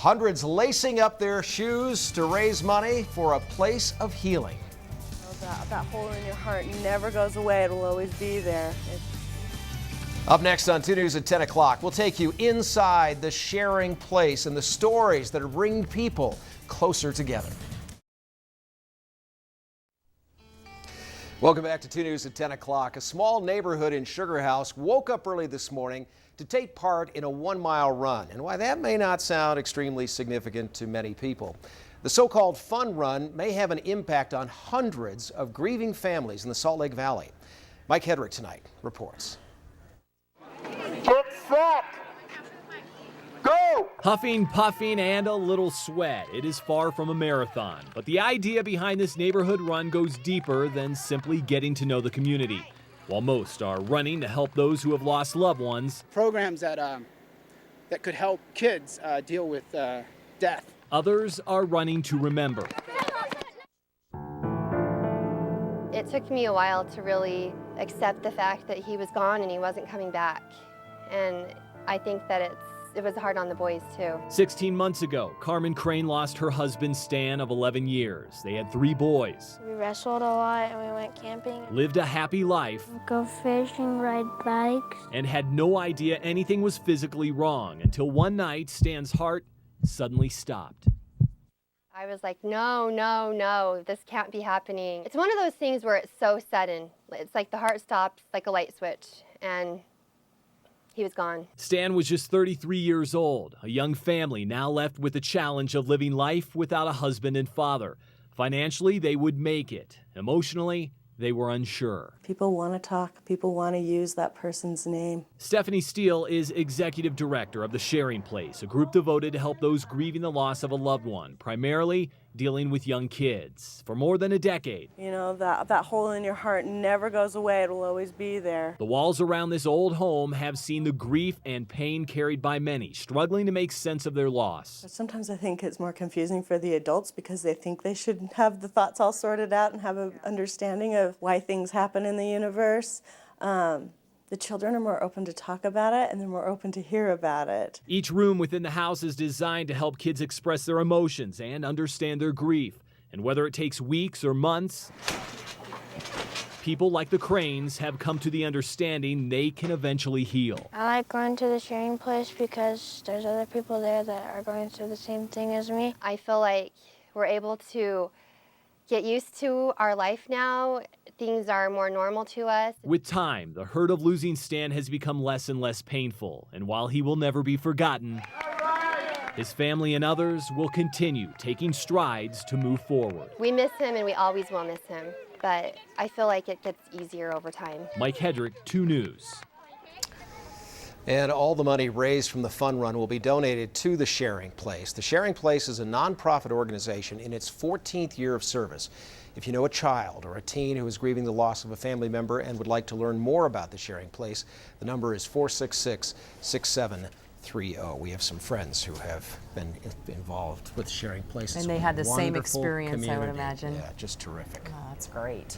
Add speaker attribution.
Speaker 1: Hundreds lacing up their shoes to raise money for a place of healing.
Speaker 2: That hole in your heart never goes away. It'll always be there.
Speaker 1: Up next on 2 News at 10 o'clock, we'll take you inside the sharing place and the stories that are bringing people closer together. Welcome back to 2 News at 10 o'clock. A small neighborhood in Sugar House woke up early this morning to take part in a 1-mile run. And while that may not sound extremely significant to many people, the so-called fun run may have an impact on hundreds of grieving families in the Salt Lake Valley. Mike Hedrick tonight reports.
Speaker 3: Get set! Go!
Speaker 4: Huffing, puffing, and a little sweat. It is far from a marathon, but the idea behind this neighborhood run goes deeper than simply getting to know the community. While most are running to help those who have lost loved ones,
Speaker 5: programs that could help kids deal with death.
Speaker 4: Others are running to remember.
Speaker 6: It took me a while to really accept the fact that he was gone and he wasn't coming back. And I think that it was hard on the boys too.
Speaker 4: 16 months ago, Carmen Crane lost her husband Stan of 11 years. They had 3 boys.
Speaker 7: We wrestled a lot and we went camping.
Speaker 4: Lived a happy life.
Speaker 7: Go fishing, ride bikes.
Speaker 4: And had no idea anything was physically wrong until one night Stan's heart suddenly stopped.
Speaker 6: I was like, no, this can't be happening. It's one of those things where it's so sudden. It's like the heart stops like a light switch, and he was gone.
Speaker 4: Stan was just 33 years old, a young family now left with the challenge of living life without a husband and father. Financially, they would make it. Emotionally, they were unsure.
Speaker 2: People want to talk. People want to use that person's name.
Speaker 4: Stephanie Steele is executive director of the Sharing Place, a group devoted to help those grieving the loss of a loved one, primarily dealing with young kids. For more than a decade,
Speaker 2: You know, that hole in your heart never goes away. It'll always be there.
Speaker 4: the walls around this old home have seen the grief and pain carried by many, struggling to make sense of their loss.
Speaker 2: Sometimes I think it's more confusing for the adults because they think they should have the thoughts all sorted out and have an understanding of why things happen in the universe. The children are more open to talk about it, and they're more open to hear about it.
Speaker 4: Each room within the house is designed to help kids express their emotions and understand their grief. And whether it takes weeks or months, people like the Cranes have come to the understanding they can eventually heal.
Speaker 7: I like going to the sharing place because there's other people there that are going through the same thing as me.
Speaker 6: I feel like we're able to get used to our life now. Things are more normal to us.
Speaker 4: With time, the hurt of losing Stan has become less and less painful. And while he will never be forgotten, his family and others will continue taking strides to move forward.
Speaker 6: We miss him and we always will miss him, but I feel like it gets easier over time.
Speaker 4: Mike Hedrick, 2 News.
Speaker 1: And all the money raised from the fun run will be donated to the Sharing Place. The Sharing Place is a nonprofit organization in its 14th year of service. If you know a child or a teen who is grieving the loss of a family member and would like to learn more about the Sharing Place, the number is 466-6730. We have some friends who have been involved with Sharing Place.
Speaker 8: And they had the same
Speaker 1: Wonderful
Speaker 8: experience, I would
Speaker 1: community.
Speaker 8: imagine.
Speaker 1: Yeah, just terrific.
Speaker 8: Oh, that's great.